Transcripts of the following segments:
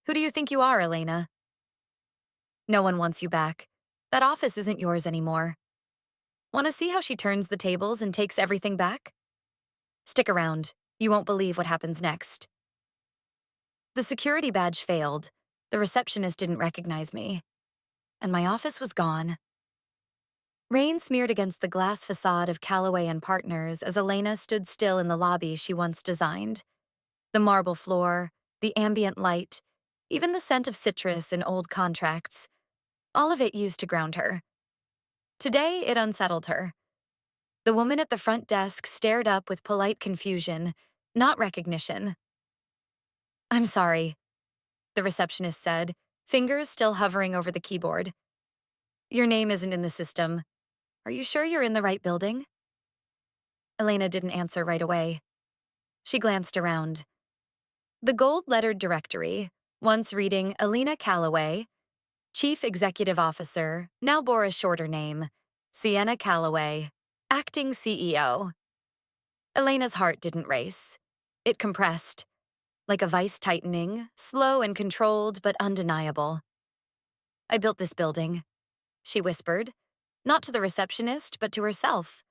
Who do you think you are, Elena? No one wants you back. That office isn't yours anymore. Want to see how she turns the tables and takes everything back? Stick around. You won't believe what happens next. The security badge failed. The receptionist didn't recognize me. And my office was gone. Rain smeared against the glass facade of Callaway and Partners as Elena stood still in the lobby she once designed. The marble floor, the ambient light, even the scent of citrus in old contracts, all of it used to ground her. Today, it unsettled her. The woman at the front desk stared up with polite confusion, not recognition. "I'm sorry," the receptionist said, fingers still hovering over the keyboard. "Your name isn't in the system. Are you sure you're in the right building?" Elena didn't answer right away. She glanced around. The gold-lettered directory, once reading Elena Callaway, Chief Executive Officer, now bore a shorter name, Sienna Callaway, Acting CEO. Elena's heart didn't race. It compressed, like a vice tightening, slow and controlled but undeniable. "I built this building," she whispered, not to the receptionist but to herself.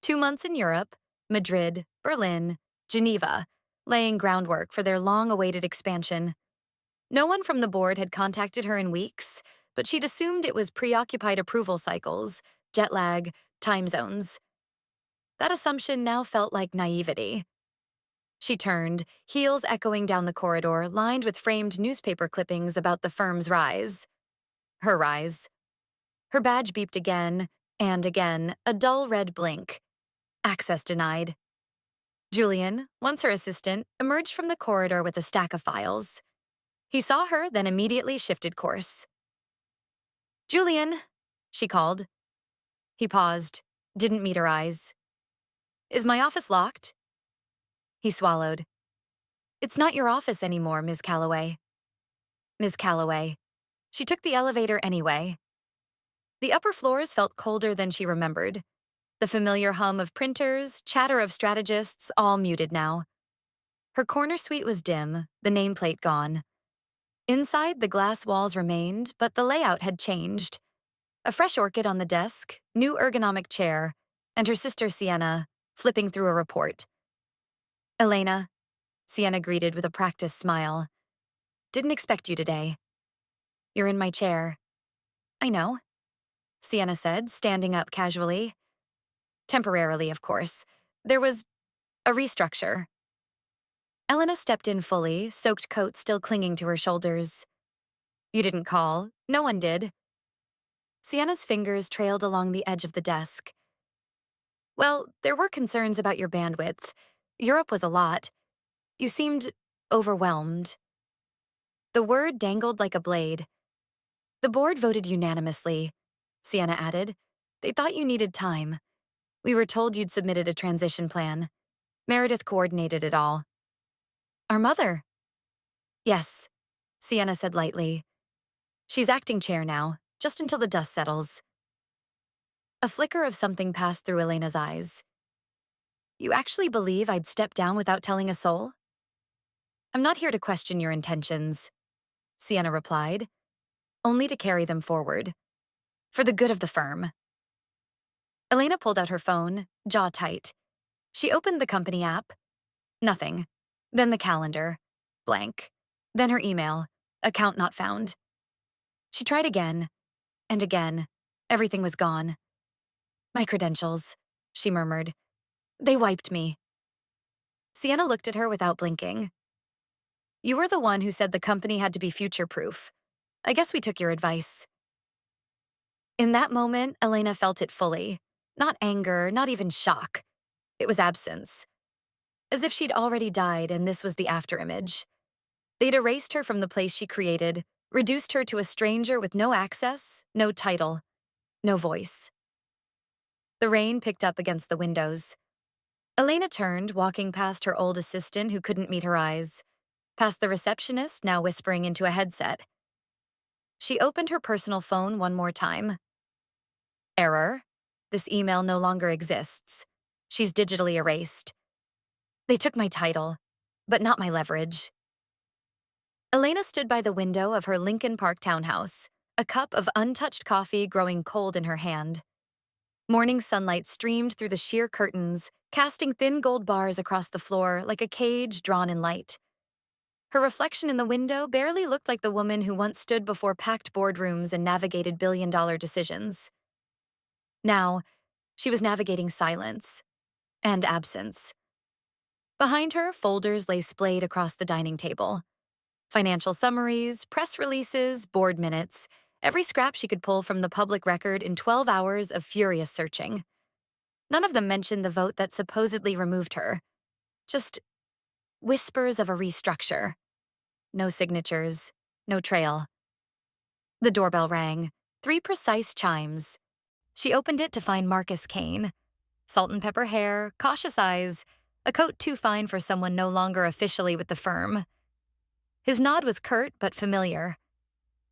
2 months in Europe, Madrid, Berlin, Geneva, laying groundwork for their long-awaited expansion. No one from the board had contacted her in weeks, but she'd assumed it was preoccupied approval cycles, jet lag, time zones. That assumption now felt like naivety. She turned, heels echoing down the corridor lined with framed newspaper clippings about the firm's rise. Her rise. Her badge beeped again, and again, a dull red blink. Access denied. Julian, once her assistant, emerged from the corridor with a stack of files. He saw her, then immediately shifted course. "Julian," she called. He paused, didn't meet her eyes. "Is my office locked?" He swallowed. "It's not your office anymore, Ms. Callaway." Ms. Callaway. She took the elevator anyway. The upper floors felt colder than she remembered. The familiar hum of printers, chatter of strategists, all muted now. Her corner suite was dim, the nameplate gone. Inside, the glass walls remained, but the layout had changed. A fresh orchid on the desk, new ergonomic chair, and her sister Sienna, flipping through a report. "Elena," Sienna greeted with a practiced smile. "Didn't expect you today." "You're in my chair." "I know," Sienna said, standing up casually. Temporarily, of course. There was a restructure. Elena stepped in fully, soaked coat still clinging to her shoulders. "You didn't call. No one did." Sienna's fingers trailed along the edge of the desk. "Well, there were concerns about your bandwidth. Europe was a lot. You seemed overwhelmed." The word dangled like a blade. "The board voted unanimously," Sienna added. "They thought you needed time. We were told you'd submitted a transition plan. Meredith coordinated it all." "Our mother?" "Yes," Sienna said lightly. "She's acting chair now, just until the dust settles." A flicker of something passed through Elena's eyes. "You actually believe I'd step down without telling a soul?" "I'm not here to question your intentions," Sienna replied, "only to carry them forward. For the good of the firm." Elena pulled out her phone, jaw tight. She opened the company app. Nothing. Then the calendar. Blank. Then her email. Account not found. She tried again. And again. Everything was gone. "My credentials," she murmured. "They wiped me." Sienna looked at her without blinking. "You were the one who said the company had to be future-proof. I guess we took your advice." In that moment, Elena felt it fully. Not anger, not even shock. It was absence. As if she'd already died and this was the afterimage. They'd erased her from the place she created, reduced her to a stranger with no access, no title, no voice. The rain picked up against the windows. Elena turned, walking past her old assistant who couldn't meet her eyes, past the receptionist now whispering into a headset. She opened her personal phone one more time. Error. This email no longer exists. She's digitally erased. They took my title, but not my leverage. Elena stood by the window of her Lincoln Park townhouse, a cup of untouched coffee growing cold in her hand. Morning sunlight streamed through the sheer curtains, casting thin gold bars across the floor like a cage drawn in light. Her reflection in the window barely looked like the woman who once stood before packed boardrooms and navigated billion-dollar decisions. Now, she was navigating silence and absence. Behind her, folders lay splayed across the dining table. Financial summaries, press releases, board minutes, every scrap she could pull from the public record in 12 hours of furious searching. None of them mentioned the vote that supposedly removed her. Just whispers of a restructure. No signatures, no trail. The doorbell rang, 3 precise chimes. She opened it to find Marcus Kane. Salt and pepper hair, cautious eyes, a coat too fine for someone no longer officially with the firm. His nod was curt but familiar.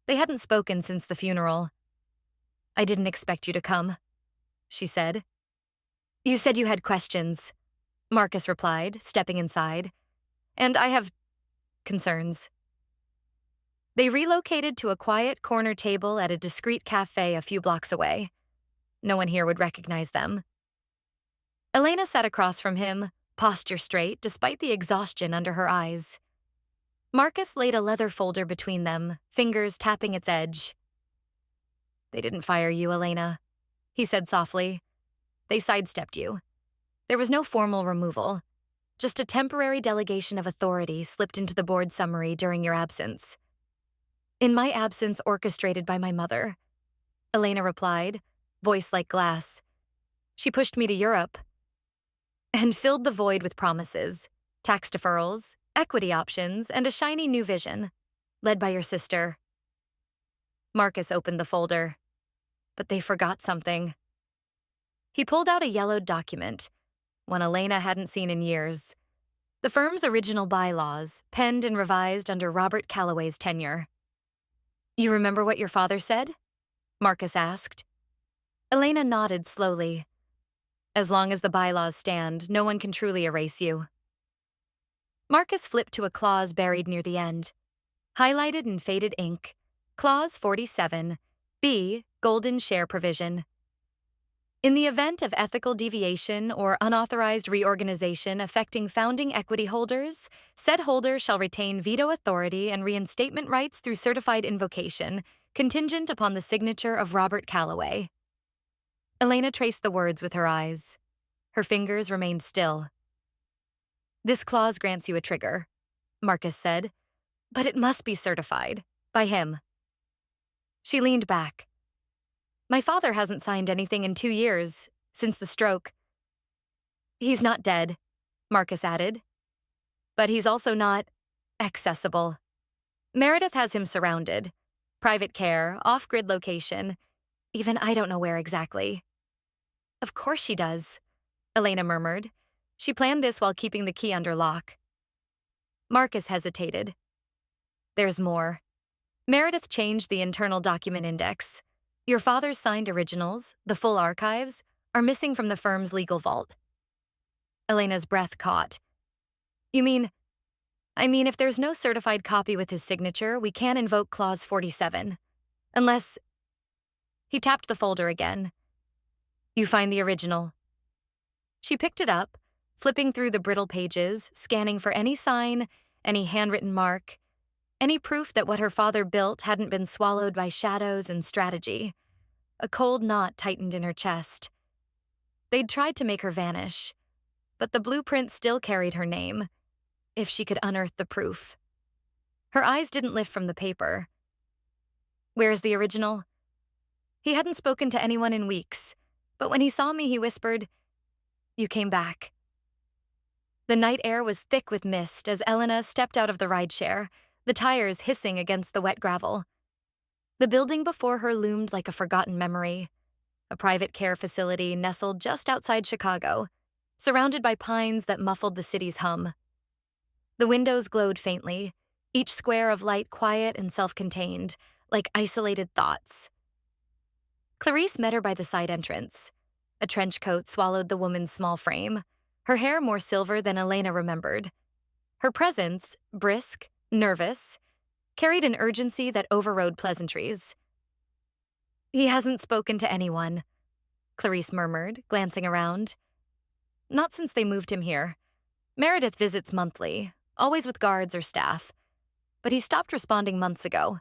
They hadn't spoken since the funeral. "I didn't expect you to come," she said. "You said you had questions," Marcus replied, stepping inside. "And I have concerns." They relocated to a quiet corner table at a discreet cafe a few blocks away. No one here would recognize them. Elena sat across from him, posture straight despite the exhaustion under her eyes. Marcus laid a leather folder between them, fingers tapping its edge. "They didn't fire you, Elena," he said softly. "They sidestepped you. There was no formal removal, just a temporary delegation of authority slipped into the board summary during your absence." "In my absence orchestrated by my mother," Elena replied, voice like glass. "She pushed me to Europe and filled the void with promises, tax deferrals, equity options, and a shiny new vision, led by your sister." Marcus opened the folder. But they forgot something. He pulled out a yellowed document, one Elena hadn't seen in years. The firm's original bylaws, penned and revised under Robert Calloway's tenure. "You remember what your father said?" Marcus asked. Elena nodded slowly. "As long as the bylaws stand, no one can truly erase you." Marcus flipped to a clause buried near the end. Highlighted in faded ink, Clause 47, B, Golden Share Provision. In the event of ethical deviation or unauthorized reorganization affecting founding equity holders, said holder shall retain veto authority and reinstatement rights through certified invocation, contingent upon the signature of Robert Calloway. Elena traced the words with her eyes. Her fingers remained still. "This clause grants you a trigger," Marcus said, "but it must be certified by him." She leaned back. "My father hasn't signed anything in 2 years, since the stroke." "He's not dead," Marcus added. "But he's also not accessible. Meredith has him surrounded. Private care, off-grid location. Even I don't know where exactly." "Of course she does," Elena murmured. She planned this while keeping the key under lock. Marcus hesitated. "There's more. Meredith changed the internal document index. Your father's signed originals, the full archives, are missing from the firm's legal vault." Elena's breath caught. "You mean, if there's no certified copy with his signature, we can't invoke Clause 47. Unless..." He tapped the folder again. "You find the original." She picked it up, flipping through the brittle pages, scanning for any sign, any handwritten mark, any proof that what her father built hadn't been swallowed by shadows and strategy. A cold knot tightened in her chest. They'd tried to make her vanish, but the blueprint still carried her name, if she could unearth the proof. Her eyes didn't lift from the paper. "Where's the original?" He hadn't spoken to anyone in weeks, but when he saw me, he whispered, "You came back." The night air was thick with mist as Elena stepped out of the rideshare, the tires hissing against the wet gravel. The building before her loomed like a forgotten memory, a private care facility nestled just outside Chicago, surrounded by pines that muffled the city's hum. The windows glowed faintly, each square of light quiet and self-contained, like isolated thoughts. Clarice met her by the side entrance. A trench coat swallowed the woman's small frame, her hair more silver than Elena remembered. Her presence, brisk, nervous, carried an urgency that overrode pleasantries. "He hasn't spoken to anyone," Clarice murmured, glancing around. "Not since they moved him here. Meredith visits monthly, always with guards or staff, but he stopped responding months ago."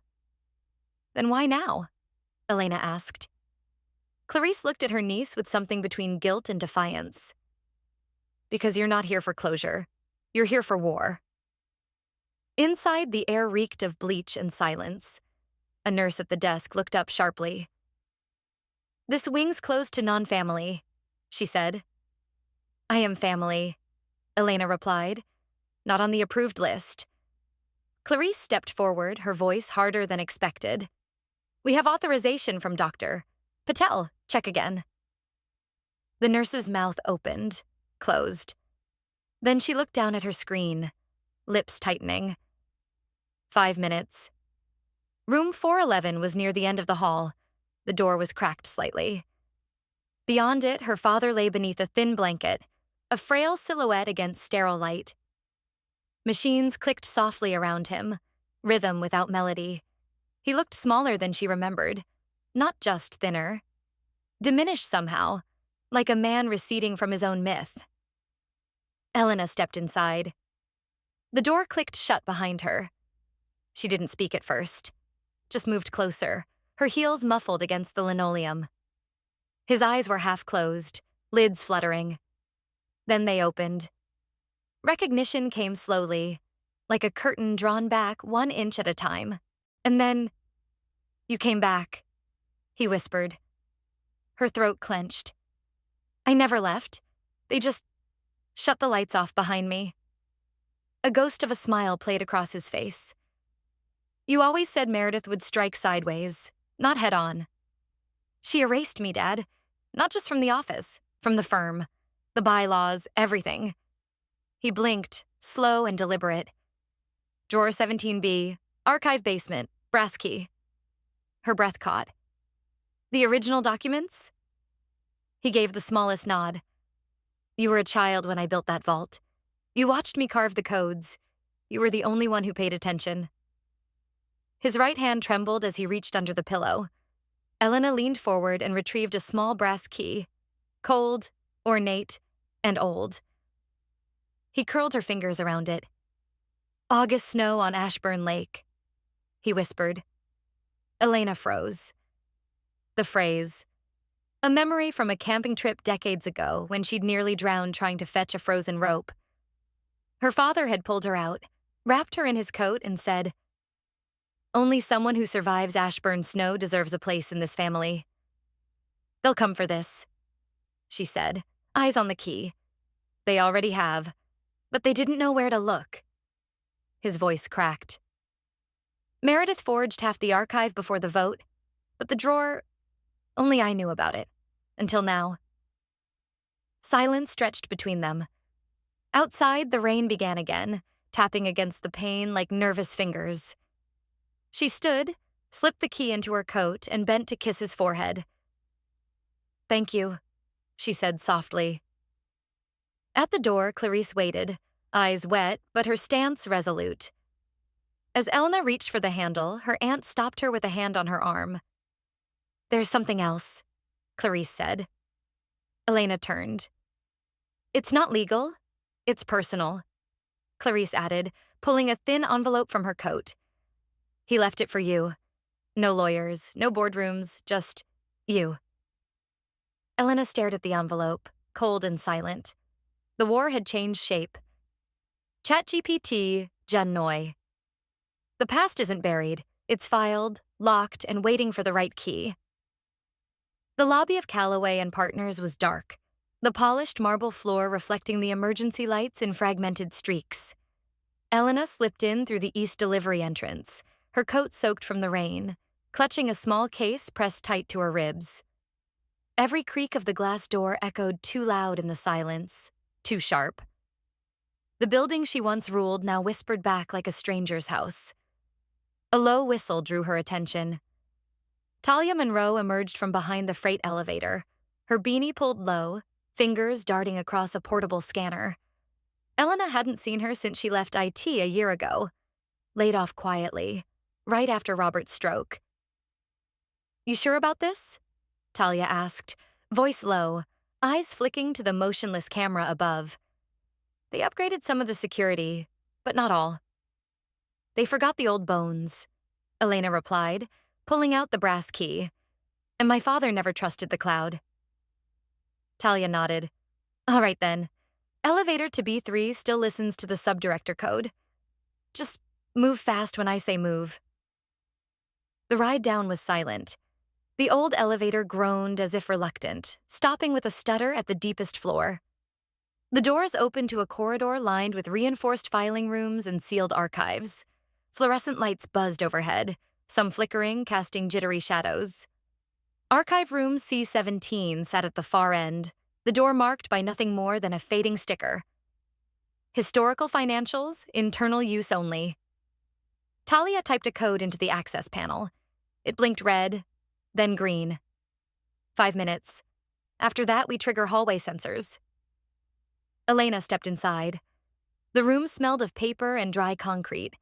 "Then why now?" Elena asked. Clarice looked at her niece with something between guilt and defiance. "Because you're not here for closure. You're here for war." Inside, the air reeked of bleach and silence. A nurse at the desk looked up sharply. "This wing's closed to non-family," she said. "I am family," Elena replied. "Not on the approved list." Clarice stepped forward, her voice harder than expected. "We have authorization from Dr. Patel. Check again." The nurse's mouth opened, closed. Then she looked down at her screen, lips tightening. 5 minutes. Room 411 was near the end of the hall. The door was cracked slightly. Beyond it, her father lay beneath a thin blanket, a frail silhouette against sterile light. Machines clicked softly around him, rhythm without melody. He looked smaller than she remembered, not just thinner. Diminished somehow, like a man receding from his own myth. Elena stepped inside. The door clicked shut behind her. She didn't speak at first, just moved closer, her heels muffled against the linoleum. His eyes were half closed, lids fluttering. Then they opened. Recognition came slowly, like a curtain drawn back 1 inch at a time. And then, "You came back," he whispered. Her throat clenched. "I never left. They just shut the lights off behind me." A ghost of a smile played across his face. "You always said Meredith would strike sideways, not head on." "She erased me, Dad. Not just from the office, from the firm, the bylaws, everything." He blinked, slow and deliberate. "Drawer 17B, archive basement, brass key." Her breath caught. "The original documents?" He gave the smallest nod. "You were a child when I built that vault. You watched me carve the codes. You were the only one who paid attention." His right hand trembled as he reached under the pillow. Elena leaned forward and retrieved a small brass key, cold, ornate, and old. He curled her fingers around it. "August snow on Ashburn Lake," he whispered. Elena froze. The phrase, a memory from a camping trip decades ago when she'd nearly drowned trying to fetch a frozen rope. Her father had pulled her out, wrapped her in his coat, and said, "Only someone who survives Ashburn snow deserves a place in this family." "They'll come for this," she said, eyes on the key. "They already have, but they didn't know where to look." His voice cracked. "Meredith forged half the archive before the vote, but the drawer, only I knew about it, until now." Silence stretched between them. Outside, the rain began again, tapping against the pane like nervous fingers. She stood, slipped the key into her coat, and bent to kiss his forehead. "Thank you," she said softly. At the door, Clarice waited, eyes wet, but her stance resolute. As Elena reached for the handle, her aunt stopped her with a hand on her arm. "There's something else," Clarice said. Elena turned. "It's not legal. It's personal," Clarice added, pulling a thin envelope from her coat. "He left it for you. No lawyers, no boardrooms, just you." Elena stared at the envelope, cold and silent. The war had changed shape. ChatGPT, Jen Noy. The past isn't buried. It's filed, locked, and waiting for the right key. The lobby of Callaway and Partners was dark, the polished marble floor reflecting the emergency lights in fragmented streaks. Elena slipped in through the east delivery entrance, her coat soaked from the rain, clutching a small case pressed tight to her ribs. Every creak of the glass door echoed too loud in the silence, too sharp. The building she once ruled now whispered back like a stranger's house. A low whistle drew her attention. Talia Monroe emerged from behind the freight elevator, her beanie pulled low, fingers darting across a portable scanner. Elena hadn't seen her since she left IT a year ago, laid off quietly, right after Robert's stroke. "You sure about this?" Talia asked, voice low, eyes flicking to the motionless camera above. "They upgraded some of the security, but not all." "They forgot the old bones," Elena replied, pulling out the brass key. "And my father never trusted the cloud." Talia nodded. "All right then. Elevator to B3 still listens to the subdirector code. Just move fast when I say move." The ride down was silent. The old elevator groaned as if reluctant, stopping with a stutter at the deepest floor. The doors opened to a corridor lined with reinforced filing rooms and sealed archives. Fluorescent lights buzzed overhead, some flickering, casting jittery shadows. Archive room C17 sat at the far end, the door marked by nothing more than a fading sticker. "Historical financials, internal use only." Talia typed a code into the access panel. It blinked red, then green. 5 minutes. After that, we trigger hallway sensors. Elena stepped inside. The room smelled of paper and dry concrete.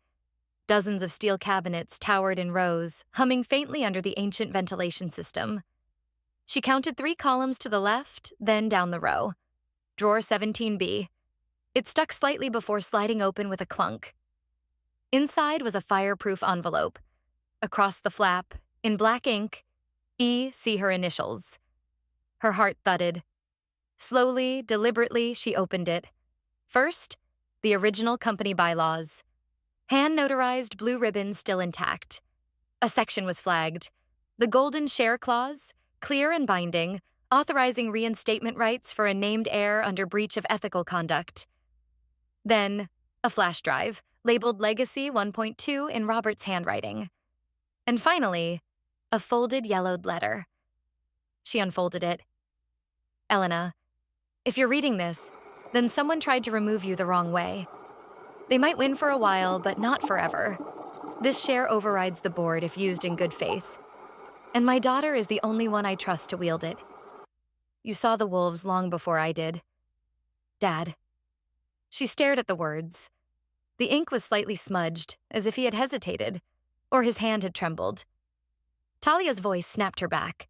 Dozens of steel cabinets towered in rows, humming faintly under the ancient ventilation system. She counted 3 columns to the left, then down the row. Drawer 17B. It stuck slightly before sliding open with a clunk. Inside was a fireproof envelope. Across the flap, in black ink, E. See her initials. Her heart thudded. Slowly, deliberately, she opened it. First, the original company bylaws. Hand-notarized blue ribbon still intact. A section was flagged. The golden share clause, clear and binding, authorizing reinstatement rights for a named heir under breach of ethical conduct. Then, a flash drive, labeled Legacy 1.2 in Robert's handwriting. And finally, a folded yellowed letter. She unfolded it. "Elena, if you're reading this, then someone tried to remove you the wrong way. They might win for a while, but not forever. This share overrides the board if used in good faith. And my daughter is the only one I trust to wield it. You saw the wolves long before I did. Dad." She stared at the words. The ink was slightly smudged, as if he had hesitated, or his hand had trembled. Talia's voice snapped her back.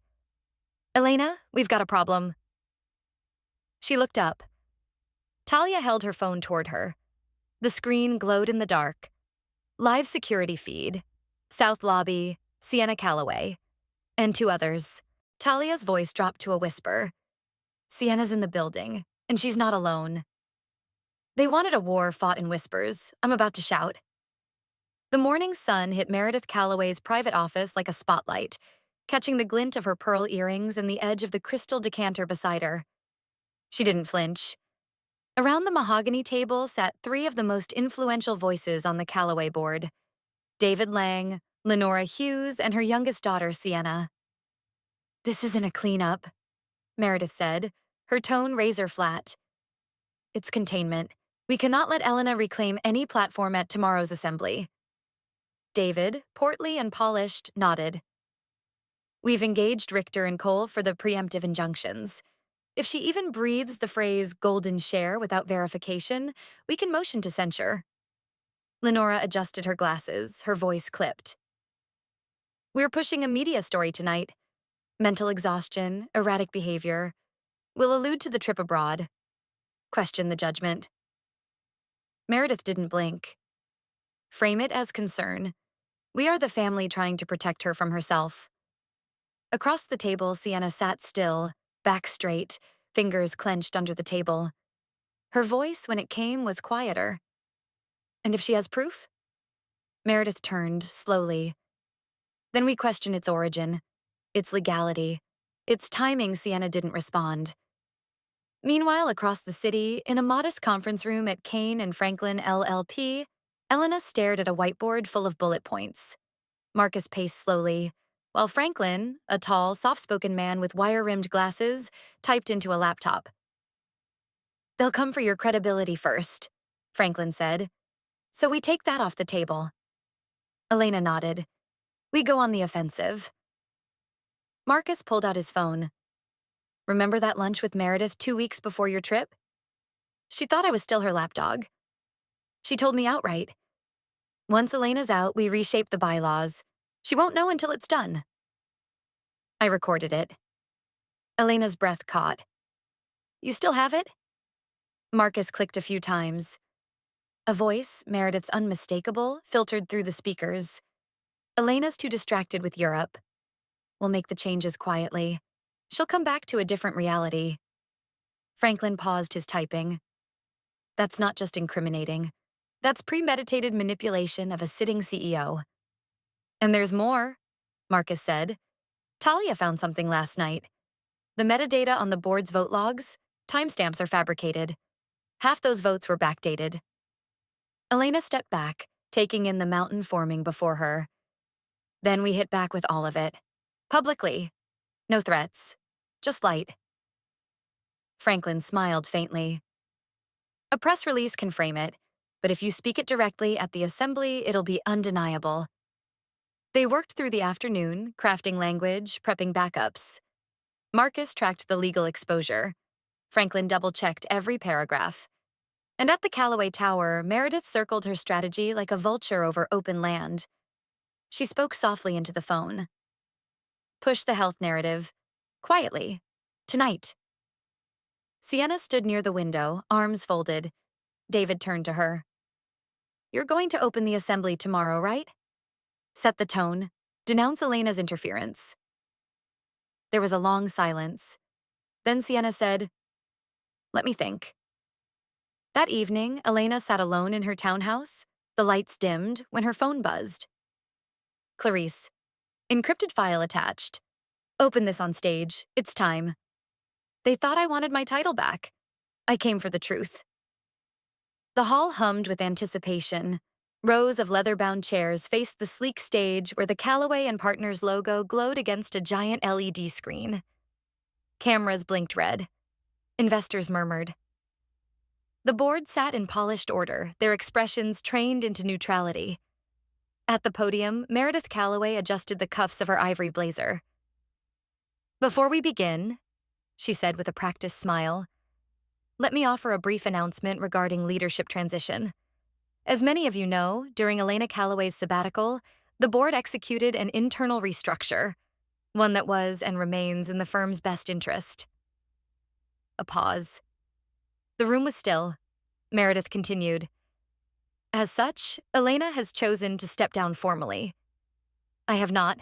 "Elena, we've got a problem." She looked up. Talia held her phone toward her. The screen glowed in the dark. Live security feed. South Lobby, Sienna Calloway, and 2 others. Talia's voice dropped to a whisper. "Sienna's in the building, and she's not alone." They wanted a war fought in whispers. I'm about to shout. The morning sun hit Meredith Calloway's private office like a spotlight, catching the glint of her pearl earrings and the edge of the crystal decanter beside her. She didn't flinch. Around the mahogany table sat 3 of the most influential voices on the Calloway board: David Lang, Lenora Hughes, and her youngest daughter, Sienna. "This isn't a cleanup," Meredith said, her tone razor flat. "It's containment. We cannot let Elena reclaim any platform at tomorrow's assembly." David, portly and polished, nodded. "We've engaged Richter and Cole for the preemptive injunctions. If she even breathes the phrase golden share without verification, we can motion to censure." Lenora adjusted her glasses, her voice clipped. "We're pushing a media story tonight. Mental exhaustion, erratic behavior. We'll allude to the trip abroad. Question the judgment." Meredith didn't blink. "Frame it as concern. We are the family trying to protect her from herself." Across the table, Sienna sat still, back straight, fingers clenched under the table. Her voice, when it came, was quieter. "And if she has proof?" Meredith turned, slowly. "Then we question its origin, its legality, its timing." Sienna didn't respond. Meanwhile, across the city, in a modest conference room at Kane and Franklin LLP, Elena stared at a whiteboard full of bullet points. Marcus paced slowly, while Franklin, a tall, soft-spoken man with wire-rimmed glasses, typed into a laptop. "They'll come for your credibility first," Franklin said. "So we take that off the table." Elena nodded. "We go on the offensive." Marcus pulled out his phone. "Remember that lunch with Meredith 2 weeks before your trip? She thought I was still her lapdog. She told me outright, Once Elena's out, we reshape the bylaws. She won't know until it's done. I recorded it. Elena's breath caught. You still have it? Marcus clicked a few times. A voice, Meredith's unmistakable, filtered through the speakers. Elena's too distracted with Europe. We'll make the changes quietly. She'll come back to a different reality. Franklin paused his typing. That's not just incriminating. That's premeditated manipulation of a sitting CEO. And there's more, Marcus said. Talia found something last night. The metadata on the board's vote logs, timestamps are fabricated. Half those votes were backdated. Elena stepped back, taking in the mountain forming before her. Then we hit back with all of it. Publicly. No threats. Just light. Franklin smiled faintly. A press release can frame it, but if you speak it directly at the assembly, it'll be undeniable. They worked through the afternoon, crafting language, prepping backups. Marcus tracked the legal exposure. Franklin double-checked every paragraph. And at the Callaway Tower, Meredith circled her strategy like a vulture over open land. She spoke softly into the phone. Push the health narrative. Quietly. Tonight. Sienna stood near the window, arms folded. David turned to her. You're going to open the assembly tomorrow, right? Set the tone. Denounce Elena's interference. There was a long silence. Then Sienna said, Let me think. That evening, Elena sat alone in her townhouse. The lights dimmed when her phone buzzed. Clarice. Encrypted file attached. Open this on stage. It's time. They thought I wanted my title back. I came for the truth. The hall hummed with anticipation. Rows of leather-bound chairs faced the sleek stage where the Callaway and Partners logo glowed against a giant LED screen. Cameras blinked red. Investors murmured. The board sat in polished order, their expressions trained into neutrality. At the podium, Meredith Callaway adjusted the cuffs of her ivory blazer. Before we begin, she said with a practiced smile, let me offer a brief announcement regarding leadership transition. As many of you know, during Elena Callaway's sabbatical, the board executed an internal restructure, one that was and remains in the firm's best interest. A pause. The room was still. Meredith continued. As such, Elena has chosen to step down formally. I have not.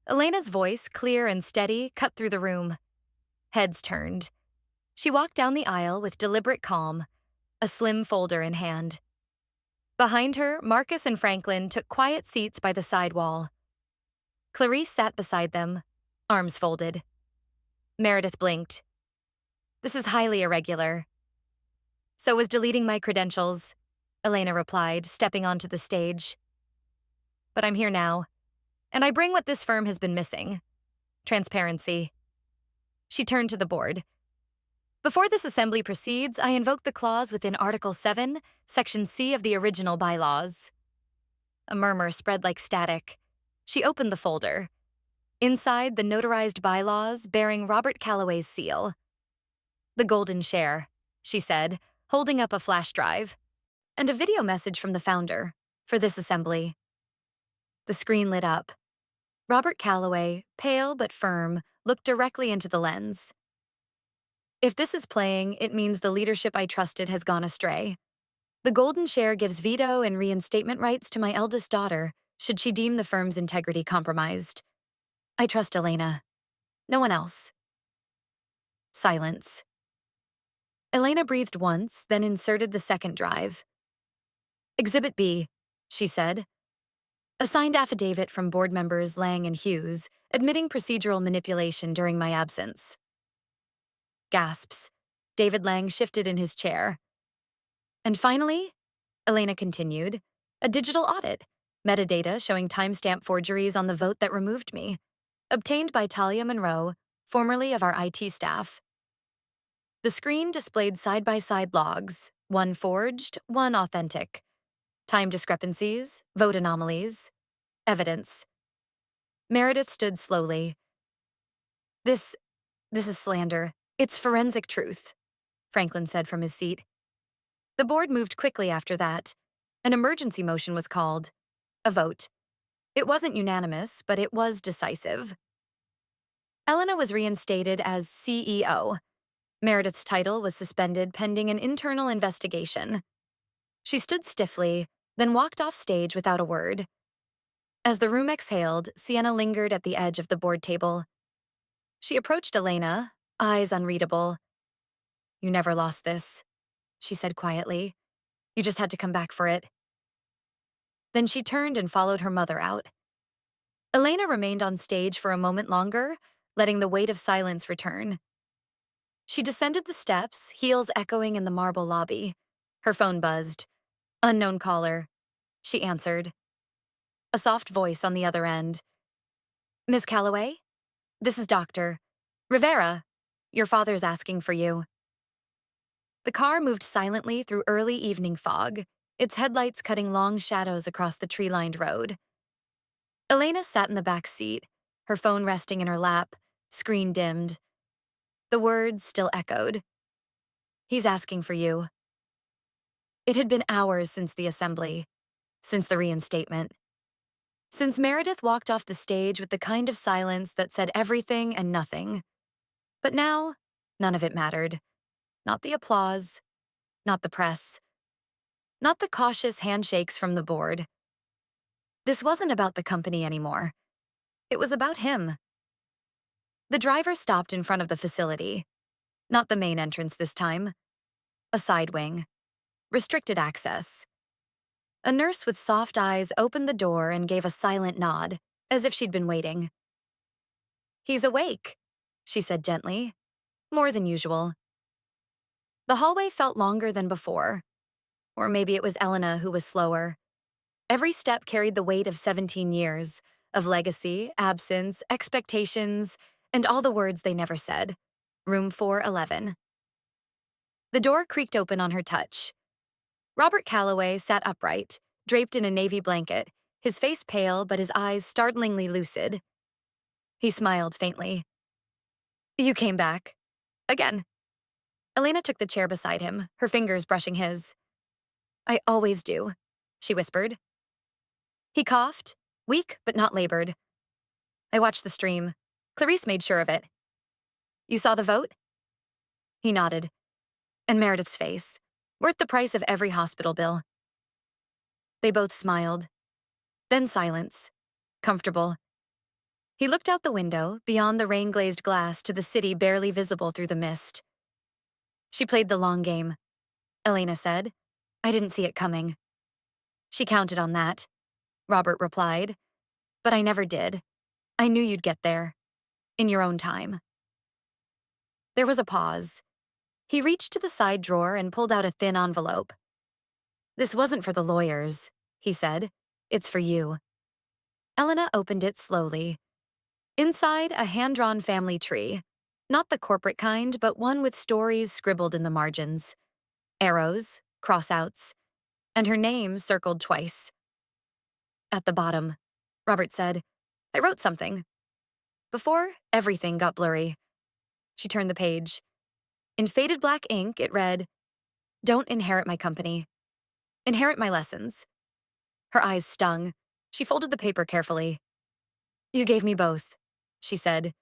Elena's voice, clear and steady, cut through the room. Heads turned. She walked down the aisle with deliberate calm, a slim folder in hand. Behind her, Marcus and Franklin took quiet seats by the side wall. Clarice sat beside them, arms folded. Meredith blinked. This is highly irregular. So was deleting my credentials, Elena replied, stepping onto the stage. But I'm here now, and I bring what this firm has been missing. Transparency. She turned to the board. Before this assembly proceeds, I invoke the clause within Article 7, Section C of the original bylaws. A murmur spread like static. She opened the folder. Inside, the notarized bylaws bearing Robert Callaway's seal. The golden share, she said, holding up a flash drive. And a video message from the founder, for this assembly. The screen lit up. Robert Callaway, pale but firm, looked directly into the lens. If this is playing, it means the leadership I trusted has gone astray. The golden share gives veto and reinstatement rights to my eldest daughter, should she deem the firm's integrity compromised. I trust Elena. No one else. Silence. Elena breathed once, then inserted the second drive. Exhibit B, she said. A signed affidavit from board members Lang and Hughes, admitting procedural manipulation during my absence. Gasps. David Lang shifted in his chair. And finally, Elena continued, a digital audit, metadata showing timestamp forgeries on the vote that removed me, obtained by Talia Monroe, formerly of our IT staff. The screen displayed side-by-side logs, one forged, one authentic. Time discrepancies, vote anomalies, evidence. Meredith stood slowly. This is slander. It's forensic truth, Franklin said from his seat. The board moved quickly after that, An emergency motion was called. A vote. It wasn't unanimous, but it was decisive. Elena was reinstated as CEO. Meredith's title was suspended pending an internal investigation. She stood stiffly, then walked off stage without a word. As the room exhaled, Sienna lingered at the edge of the board table. She approached Elena, eyes unreadable. "You never lost this," she said quietly. "You just had to come back for it." Then she turned and followed her mother out. Elena remained on stage for a moment longer, letting the weight of silence return. She descended the steps, heels echoing in the marble lobby. Her phone buzzed. "Unknown caller." She answered. A soft voice on the other end. "Miss Calloway? This is Dr. Rivera. Your father's asking for you." The car moved silently through early evening fog, its headlights cutting long shadows across the tree-lined road. Elena sat in the back seat, her phone resting in her lap, screen dimmed. The words still echoed. "He's asking for you." It had been hours since the assembly, since the reinstatement. Since Meredith walked off the stage with the kind of silence that said everything and nothing. But now, none of it mattered. Not the applause, not the press, not the cautious handshakes from the board. This wasn't about the company anymore. It was about him. The driver stopped in front of the facility. Not the main entrance this time. A side wing. Restricted access. A nurse with soft eyes opened the door and gave a silent nod, as if she'd been waiting. "He's awake," she said gently. More than usual. The hallway felt longer than before. Or maybe it was Elena who was slower. Every step carried the weight of 17 years, of legacy, absence, expectations, and all the words they never said. Room 411. The door creaked open on her touch. Robert Calloway sat upright, draped in a navy blanket, his face pale but his eyes startlingly lucid. He smiled faintly. "You came back. Again." Elena took the chair beside him, her fingers brushing his. "I always do," she whispered. He coughed, weak but not labored. "I watched the stream. Clarice made sure of it." "You saw the vote?" He nodded. "And Meredith's face. Worth the price of every hospital bill." They both smiled. Then silence. Comfortable. He looked out the window, beyond the rain-glazed glass to the city barely visible through the mist. "She played the long game," Elena said. "I didn't see it coming." "She counted on that," Robert replied. "But I never did. I knew you'd get there. In your own time." There was a pause. He reached to the side drawer and pulled out a thin envelope. "This wasn't for the lawyers," he said. "It's for you." Elena opened it slowly. Inside, a hand-drawn family tree. Not the corporate kind, but one with stories scribbled in the margins. Arrows, crossouts, and her name circled twice. "At the bottom," Robert said. "I wrote something." Before, everything got blurry. She turned the page. In faded black ink, it read, "Don't inherit my company. Inherit my lessons." Her eyes stung. She folded the paper carefully. "You gave me both," she said,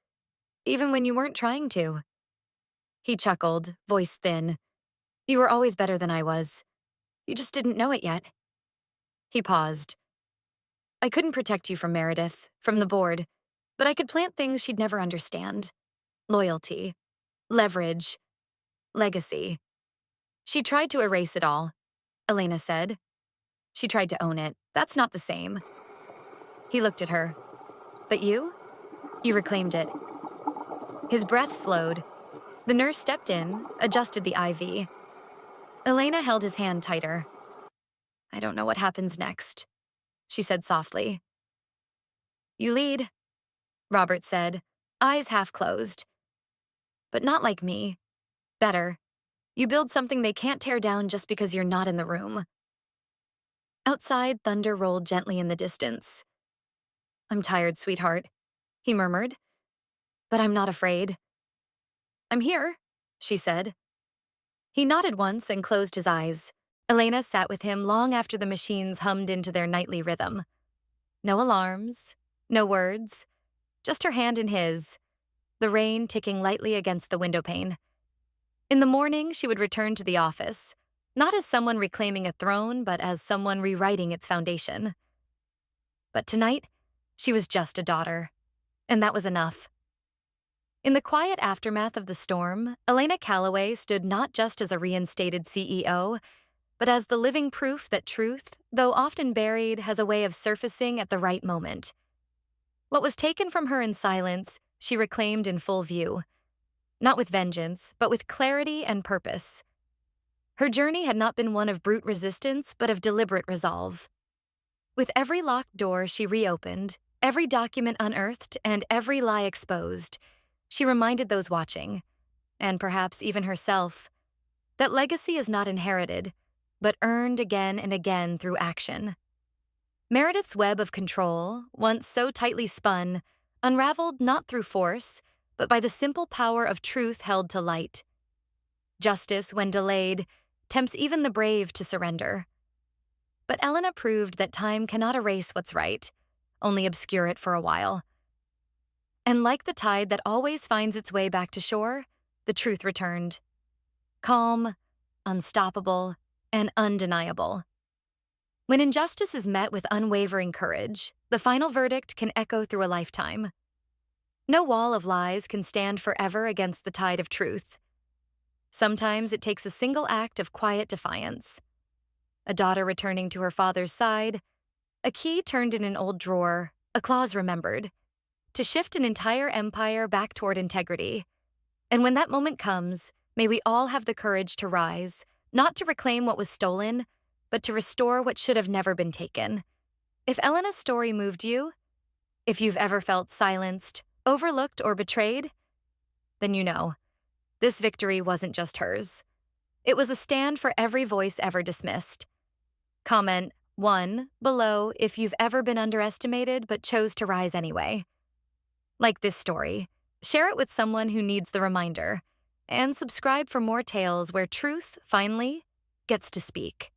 "even when you weren't trying to." He chuckled, voice thin. "You were always better than I was. You just didn't know it yet." He paused. "I couldn't protect you from Meredith, from the board, but I could plant things she'd never understand. Loyalty, leverage, legacy." "She tried to erase it all," Elena said. "She tried to own it. That's not the same." He looked at her. "But you? You reclaimed it." His breath slowed. The nurse stepped in, adjusted the IV. Elena held his hand tighter. "I don't know what happens next," she said softly. "You lead," Robert said, eyes half closed. "But not like me. Better. You build something they can't tear down just because you're not in the room." Outside, thunder rolled gently in the distance. "I'm tired, sweetheart," he murmured. "But I'm not afraid." "I'm here," she said. He nodded once and closed his eyes. Elena sat with him long after the machines hummed into their nightly rhythm. No alarms, no words, just her hand in his, the rain ticking lightly against the windowpane. In the morning, she would return to the office, not as someone reclaiming a throne, but as someone rewriting its foundation. But tonight, she was just a daughter, and that was enough. In the quiet aftermath of the storm, Elena Calloway stood not just as a reinstated CEO, but as the living proof that truth, though often buried, has a way of surfacing at the right moment. What was taken from her in silence, she reclaimed in full view. Not with vengeance, but with clarity and purpose. Her journey had not been one of brute resistance, but of deliberate resolve. With every locked door she reopened, every document unearthed, and every lie exposed, she reminded those watching, and perhaps even herself, that legacy is not inherited, but earned again and again through action. Meredith's web of control, once so tightly spun, unraveled not through force, but by the simple power of truth held to light. Justice, when delayed, tempts even the brave to surrender. But Elena proved that time cannot erase what's right, only obscure it for a while. And like the tide that always finds its way back to shore, the truth returned. Calm, unstoppable, and undeniable. When injustice is met with unwavering courage, the final verdict can echo through a lifetime. No wall of lies can stand forever against the tide of truth. Sometimes it takes a single act of quiet defiance. A daughter returning to her father's side, a key turned in an old drawer, a clause remembered, to shift an entire empire back toward integrity. And when that moment comes, may we all have the courage to rise, not to reclaim what was stolen, but to restore what should have never been taken. If Elena's story moved you, if you've ever felt silenced, overlooked, or betrayed, then you know, this victory wasn't just hers. It was a stand for every voice ever dismissed. Comment 1 below if you've ever been underestimated but chose to rise anyway. Like this story, share it with someone who needs the reminder, and subscribe for more tales where truth, finally, gets to speak.